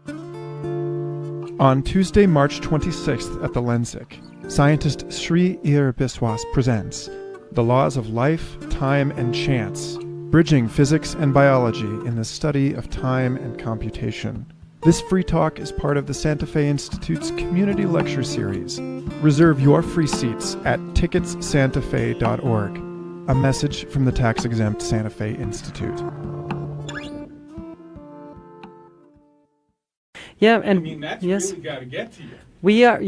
On Tuesday, March 26th at the Lensic, scientist Sri Ir Biswas presents The Laws of Life, Time, and Chance, Bridging Physics and Biology in the Study of Time and Computation. This free talk is part of the Santa Fe Institute's Community Lecture Series. Reserve your free seats at ticketsantafe.org. A message from the tax-exempt Santa Fe Institute. Yeah, and that's really got to get to you. We are.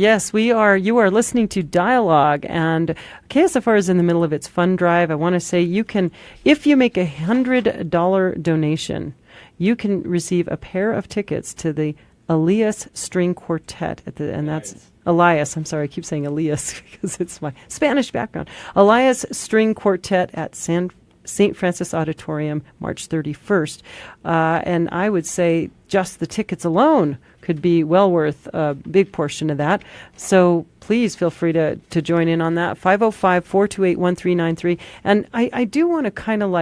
You are listening to Dialogue, and KSFR is in the middle of its fund drive. I want to say you can, if you make $100 donation, you can receive a pair of tickets to the Elias String Quartet that's Elias. I'm sorry, I keep saying Elias because it's my Spanish background. Elias String Quartet at St. Francis Auditorium, March 31st. And I would say just the tickets alone could be well worth a big portion of that. So please feel free to join in on that. 505-428-1393. And I do want to kind of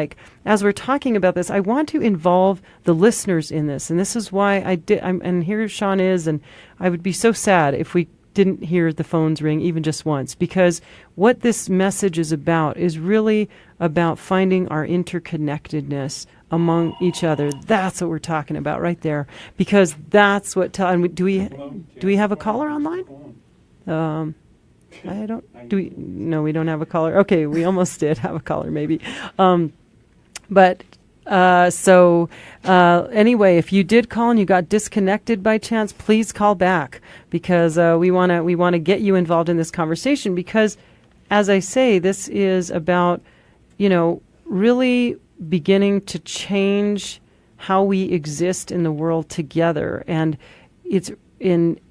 as we're talking about this, I want to involve the listeners in this. And this is why and here Sean is, and I would be so sad if we didn't hear the phones ring even just once, because what this message is about is really about finding our interconnectedness among each other. That's what we're talking about right there, because that's what. Do we have a caller online? I don't. Do we? No, we don't have a caller. Okay, we almost did have a caller, maybe. Anyway, if you did call and you got disconnected by chance, please call back, because we want to get you involved in this conversation, because, as I say, this is about, really beginning to change how we exist in the world together. And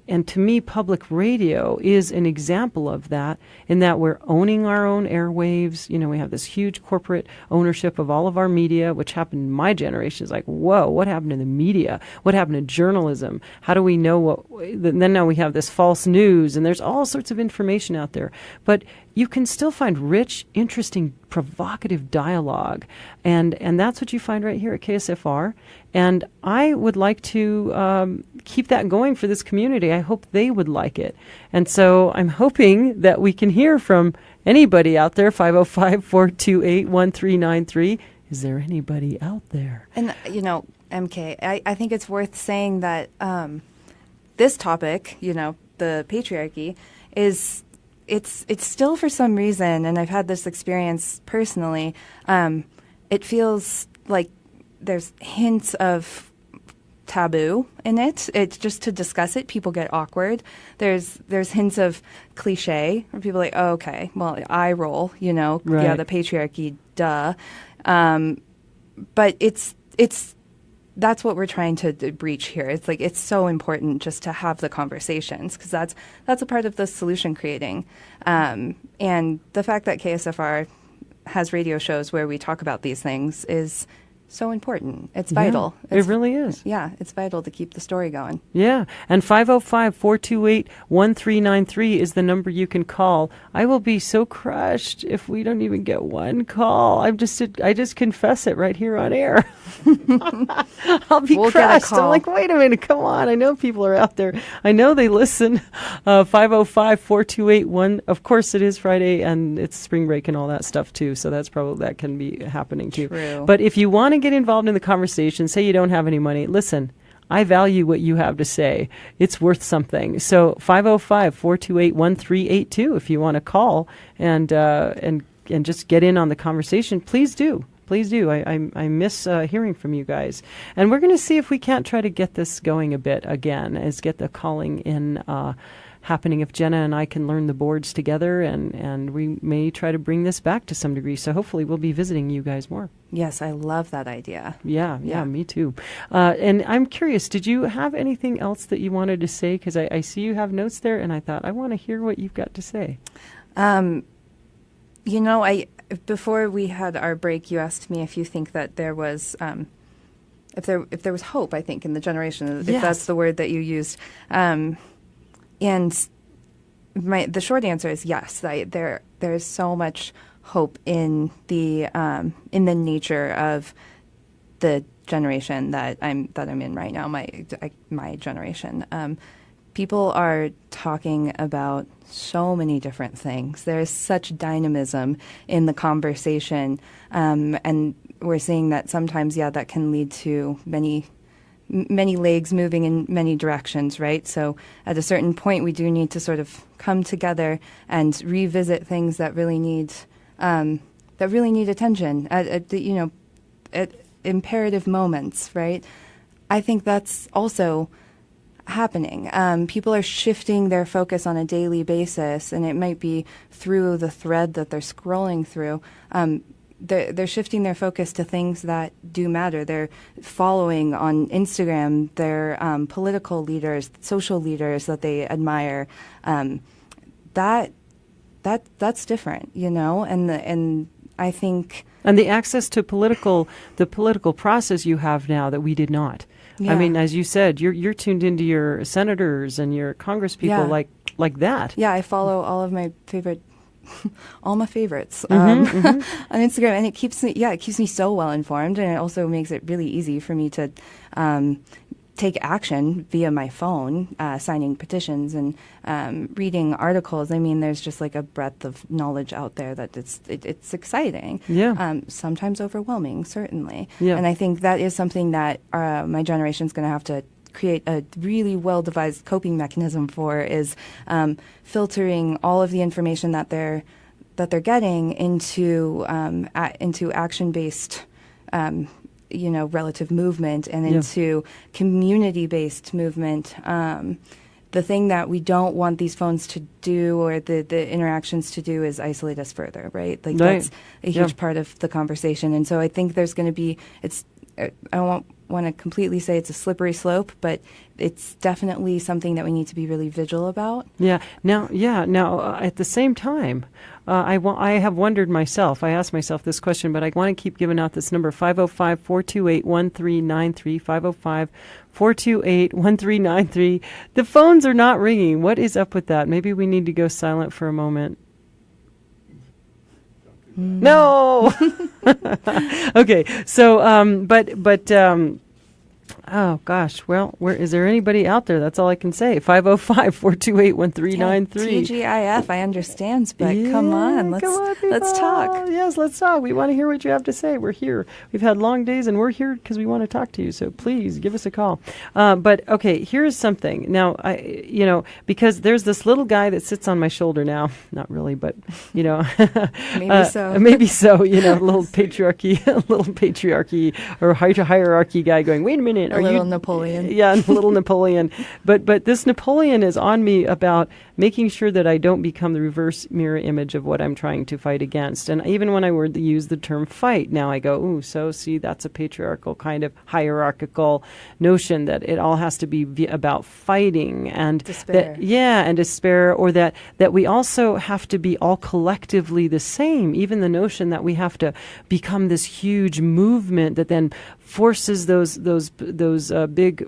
and to me, public radio is an example of that, in that we're owning our own airwaves. We have this huge corporate ownership of all of our media, which happened in my generation. It's like, whoa, what happened to the media? What happened to journalism? How do we know then now we have this false news, and there's all sorts of information out there. But you can still find rich, interesting, provocative dialogue. And that's what you find right here at KSFR. And I would like to keep that going for this community. I hope they would like it. And so I'm hoping that we can hear from anybody out there, 505-428-1393. Is there anybody out there? And, MK, I think it's worth saying that this topic, the patriarchy, is it's still, for some reason, and I've had this experience personally, it feels like there's hints of taboo in it. It's just to discuss it, people get awkward. There's hints of cliche where people are like, oh, okay, well, eye roll, Right. Yeah, the patriarchy, duh. But it's that's what we're trying to breach here. It's like it's so important just to have the conversations, because that's a part of the solution creating. And the fact that KSFR has radio shows where we talk about these things is so important. It's vital. It really is. Yeah, it's vital to keep the story going. Yeah, and 505-428-1393 is the number you can call. I will be so crushed if we don't even get one call. I just confess it right here on air. I'll be crushed. I'm like, wait a minute, come on. I know people are out there. I know they listen. 505-428-1. Of course, it is Friday, and it's spring break and all that stuff too. So that can be happening too. True. But if you want to get involved in the conversation, say you don't have any money, listen, I value what you have to say. It's worth something. So 505-428-1382 if you want to call and just get in on the conversation, please do. Please do. I miss hearing from you guys. And we're going to see if we can't try to get this going a bit again, get the calling in happening if Jenna and I can learn the boards together, and we may try to bring this back to some degree. So hopefully we'll be visiting you guys more. Yes, I love that idea. Yeah, me too. And I'm curious, did you have anything else that you wanted to say? Because I see you have notes there, and I thought, I want to hear what you've got to say. Before we had our break, you asked me if you think that there was if there was hope, I think, in the generation, if that's the word that you used. And the short answer is yes. There is so much hope in the nature of the generation that I'm in right now. My generation. People are talking about so many different things. There is such dynamism in the conversation, and we're seeing that sometimes, that can lead to many legs moving in many directions, right? So at a certain point, we do need to sort of come together and revisit things that really need attention at imperative moments, right? I think that's also happening. People are shifting their focus on a daily basis, and it might be through the thread that they're scrolling through. They're shifting their focus to things that do matter. They're following on Instagram their political leaders, social leaders that they admire. That's different, and I think. And the access to the political process you have now that we did not. Yeah. I mean, as you said, you're tuned into your senators and your congresspeople like that. Yeah, I follow all of my favorites on Instagram, and it keeps me so well informed, and it also makes it really easy for me to take action via my phone, signing petitions and reading articles. I mean, there's just like a breadth of knowledge out there that it's exciting. Yeah. Sometimes overwhelming, certainly. Yeah. And I think that is something that my generation's going to have to create a really well-devised coping mechanism for, is filtering all of the information that they're getting into action-based relative movement and into community-based movement. The thing that we don't want these phones to do, or the interactions to do, is isolate us further, right? Like that's a huge part of the conversation. And so I think there's going to be, I don't want to completely say it's a slippery slope, but it's definitely something that we need to be really vigilant about. Now, at the same time, I have wondered myself. I asked myself this question, but I want to keep giving out this number, 505-428-1393, 505-428-1393. The phones are not ringing. What is up with that? Maybe we need to go silent for a moment. No. Okay. So, Oh, gosh. Well, is there anybody out there? That's all I can say. 505-428-1393. TGIF, I understand, but come on, let's talk. Yes, let's talk. We want to hear what you have to say. We're here. We've had long days, and we're here because we want to talk to you. So please give us a call. But okay, here's something. Now, because there's this little guy that sits on my shoulder now. Not really, but maybe so. Maybe so. Little patriarchy or hierarchy guy going, wait a minute. A little Napoleon. Yeah, a little Napoleon. But this Napoleon is on me about making sure that I don't become the reverse mirror image of what I'm trying to fight against. And even when I were to use the term fight, now I go, ooh, see, that's a patriarchal kind of hierarchical notion that it all has to be about fighting and despair. And despair, or that we also have to be all collectively the same. Even the notion that we have to become this huge movement that then forces those big,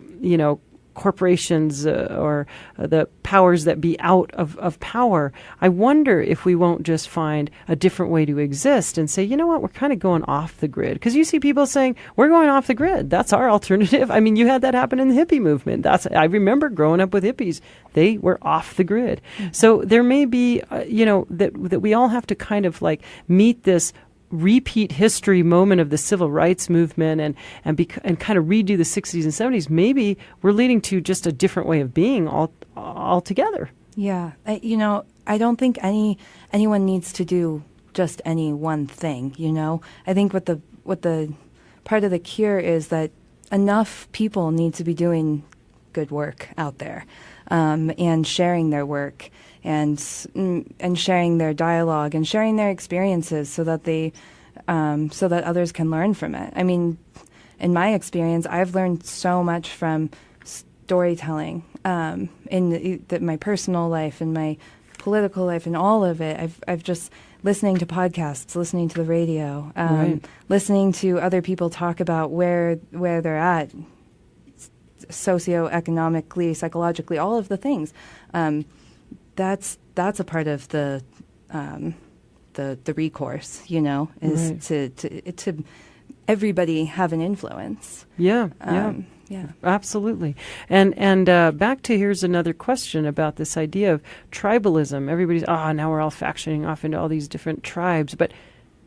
corporations or the powers that be out of power. I wonder if we won't just find a different way to exist and say, you know what, we're kind of going off the grid. Because you see people saying, we're going off the grid. That's our alternative. I mean, you had that happen in the hippie movement. I remember growing up with hippies. They were off the grid. Mm-hmm. So there may be, that we all have to kind of like meet this repeat history moment of the civil rights movement and kind of redo the 60s and 70s. Maybe we're leading to just a different way of being altogether. Yeah. I don't think anyone needs to do just any one thing, I think what the part of the cure is that enough people need to be doing good work out there, and sharing their work and sharing their dialogue and sharing their experiences so that so that others can learn from it. I mean, in my experience, I've learned so much from storytelling, in my personal life and my political life and all of it. I've just listening to podcasts, listening to the radio, listening to other people talk about where they're at, socioeconomically, psychologically, all of the things. That's a part of the recourse, is to everybody have an influence. Yeah. Absolutely. And back to here's another question about this idea of tribalism. Everybody's now we're all factioning off into all these different tribes, but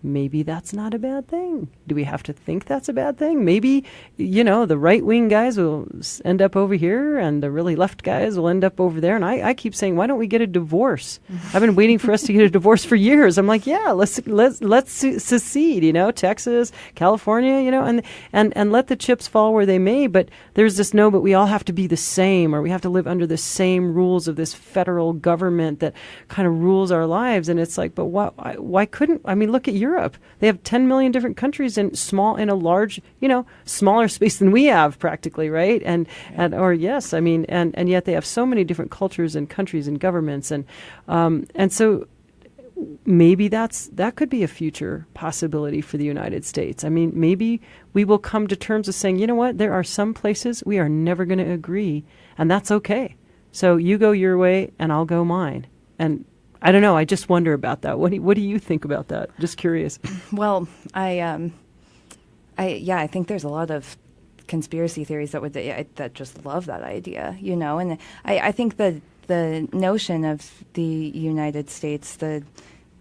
maybe that's not a bad thing. Do we have to think that's a bad thing? Maybe, the right-wing guys will end up over here and the really left guys will end up over there. And I keep saying, why don't we get a divorce? I've been waiting for us to get a divorce for years. I'm like, yeah, let's secede, Texas, California, and let the chips fall where they may. But there's this but we all have to be the same, or we have to live under the same rules of this federal government that kind of rules our lives. And it's like, but why couldn't, look at Europe. They have 10 million different countries in a large, smaller space than we have practically, right? And yet they have so many different cultures and countries and governments. And so maybe that could be a future possibility for the United States. Maybe we will come to terms of saying, you know what, there are some places we are never going to agree, and that's okay. So you go your way and I'll go mine. And I don't know. I just wonder about that. What do you think about that? Just curious. Well, I think there's a lot of conspiracy theories that just love that idea, And I think that the notion of the United States, the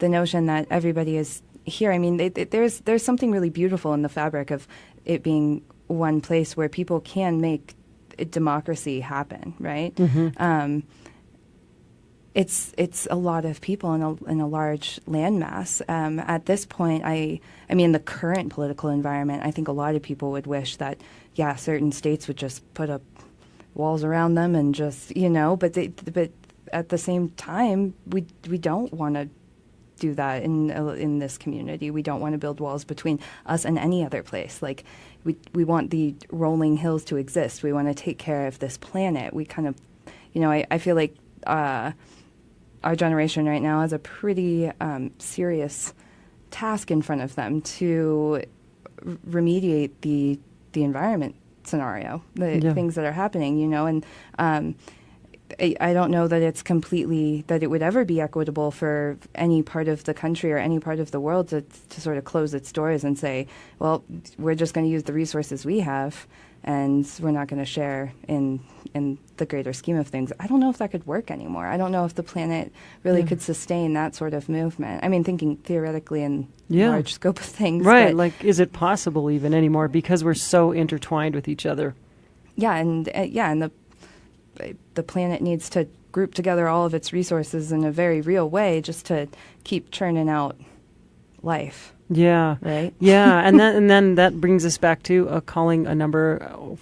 notion that everybody is here. There's something really beautiful in the fabric of it being one place where people can make democracy happen, right? Mm-hmm. It's a lot of people in a large landmass. At this point, in the current political environment, I think a lot of people would wish that, certain states would just put up walls around them and just, but at the same time, we don't want to do that in this community. We don't want to build walls between us and any other place. Like, we want the rolling hills to exist. We want to take care of this planet. We kind of, I feel like our generation right now has a pretty serious task in front of them to remediate the environment scenario, the things that are happening, and I don't know that it's completely, that it would ever be equitable for any part of the country or any part of the world to sort of close its doors and say, well, we're just going to use the resources we have and we're not going to share in the greater scheme of things. I don't know if that could work anymore. I don't know if the planet really could sustain that sort of movement. I mean, thinking theoretically in large scope of things. Right, like, is it possible even anymore because we're so intertwined with each other? Yeah, and the planet needs to group together all of its resources in a very real way just to keep churning out life. Yeah. Right? Yeah, and then that brings us back to calling a number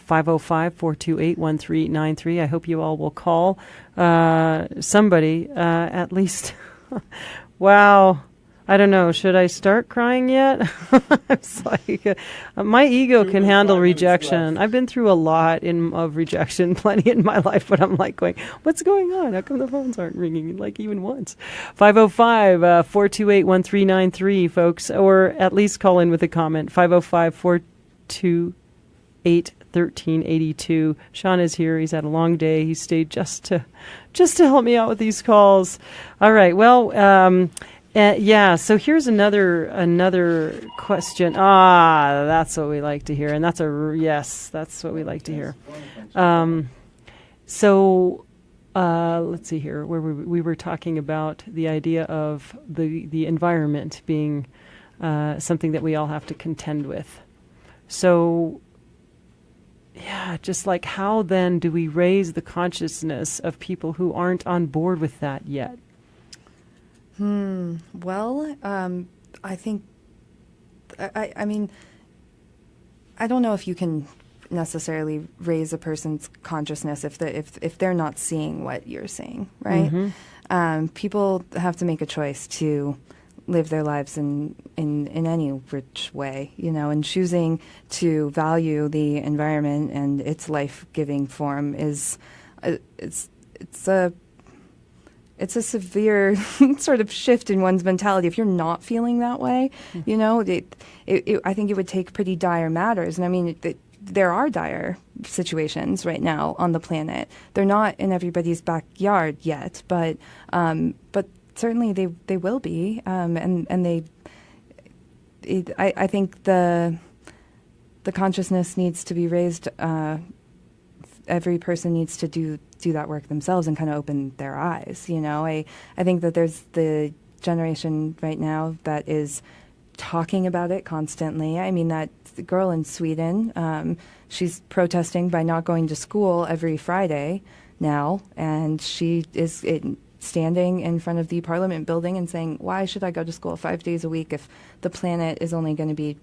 505-428-1393. I hope you all will call somebody at least. Wow. I don't know. Should I start crying yet? It's like my ego can handle rejection. I've been through a lot of rejection, plenty in my life, but I'm like going, what's going on? How come the phones aren't ringing like even once? 505-428-1393, folks, or at least call in with a comment. 505-428-1382. Sean is here. He's had a long day. He stayed just to help me out with these calls. All right. Well, so here's another question. That's what we like to hear, and that's that's what we like to hear. Let's see here, where we were talking about the idea of the environment being something that we all have to contend with. So, just like how then do we raise the consciousness of people who aren't on board with that yet? Well, I think, I mean, I don't know if you can necessarily raise a person's consciousness if they're not seeing what you're seeing, right? Mm-hmm. People have to make a choice to live their lives in any rich way, and choosing to value the environment and its life-giving form is, it's a severe sort of shift in one's mentality. If you're not feeling that way, I think it would take pretty dire matters. And I mean, there are dire situations right now on the planet. They're not in everybody's backyard yet, but certainly they will be. I think the consciousness needs to be raised. Every person needs to do that work themselves and kind of open their eyes. I think that there's the generation right now that is talking about it constantly. I mean, that girl in Sweden, she's protesting by not going to school every Friday now, and she is standing in front of the Parliament building and saying, why should I go to school 5 days a week if the planet is only going to be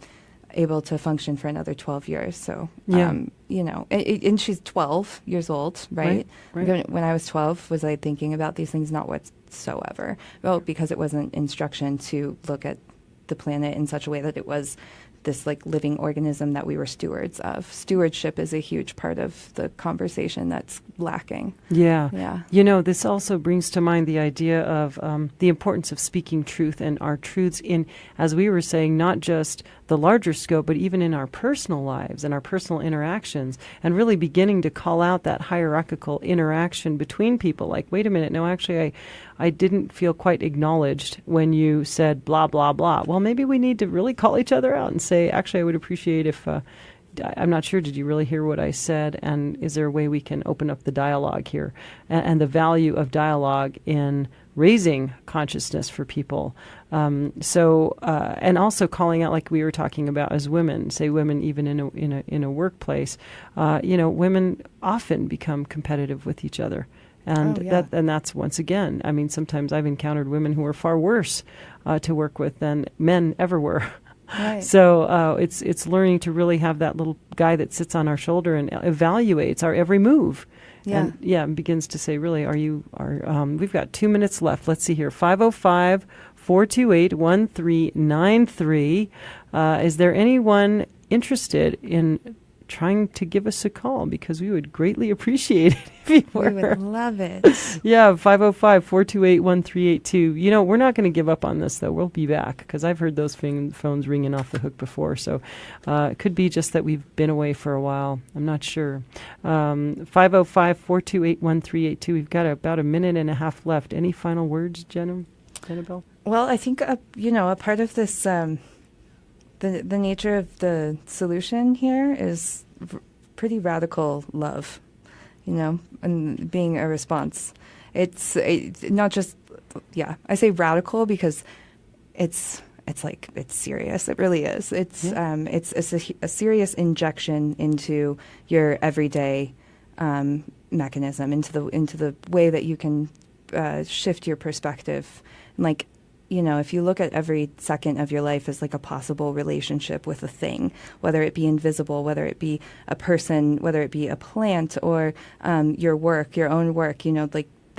able to function for another 12 years. So, and she's 12 years old, right? When I was 12, was I thinking about these things? Not whatsoever. Well, because it wasn't instruction to look at the planet in such a way that it was this like living organism that we were stewards of. Stewardship is a huge part of the conversation that's lacking. Yeah. This also brings to mind the idea of the importance of speaking truth and our truths in, as we were saying, not just the larger scope, but even in our personal lives and our personal interactions, and really beginning to call out that hierarchical interaction between people. Like, wait a minute, no, actually, I didn't feel quite acknowledged when you said blah, blah, blah. Well, maybe we need to really call each other out and say, actually, I would appreciate if, I'm not sure, did you really hear what I said? And is there a way we can open up the dialogue here? And the value of dialogue in raising consciousness for people. And also calling out, like we were talking about as women, say women even in a workplace, women often become competitive with each other. And that's once again, I mean, sometimes I've encountered women who are far worse to work with than men ever were. Right. So it's learning to really have that little guy that sits on our shoulder and evaluates our every move. Yeah. And begins to say, really, we've got 2 minutes left. Let's see here. 505-428-1393. Is there anyone interested in trying to give us a call? Because we would greatly appreciate it if you were. We would love it. Yeah, 505-428-1382. We're not going to give up on this, though. We'll be back, because I've heard those phones ringing off the hook before. So it could be just that we've been away for a while. I'm not sure. 505-428-1382. We've got about a minute and a half left. Any final words, Jenna Belle? Well, I think, a part of this... The nature of the solution here is pretty radical love, and being a response. It's not just, I say radical because it's serious. It really is. It's a serious injection into your everyday mechanism, into the way that you can shift your perspective. And if you look at every second of your life as like a possible relationship with a thing, whether it be invisible, whether it be a person, whether it be a plant, or your own work,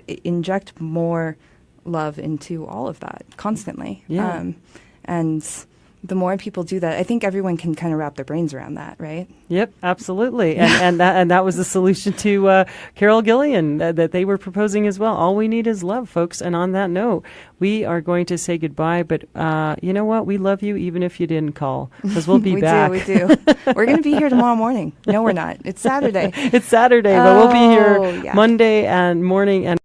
inject more love into all of that constantly. Yeah. And the more people do that, I think everyone can kind of wrap their brains around that, right? Yep, absolutely. And that was the solution to Carol Gillian that they were proposing as well. All we need is love, folks. And on that note, we are going to say goodbye. But you know what? We love you even if you didn't call, because we'll be back. We do. We're going to be here tomorrow morning. No, we're not. It's Saturday. It's Saturday, but we'll be here Monday and morning. And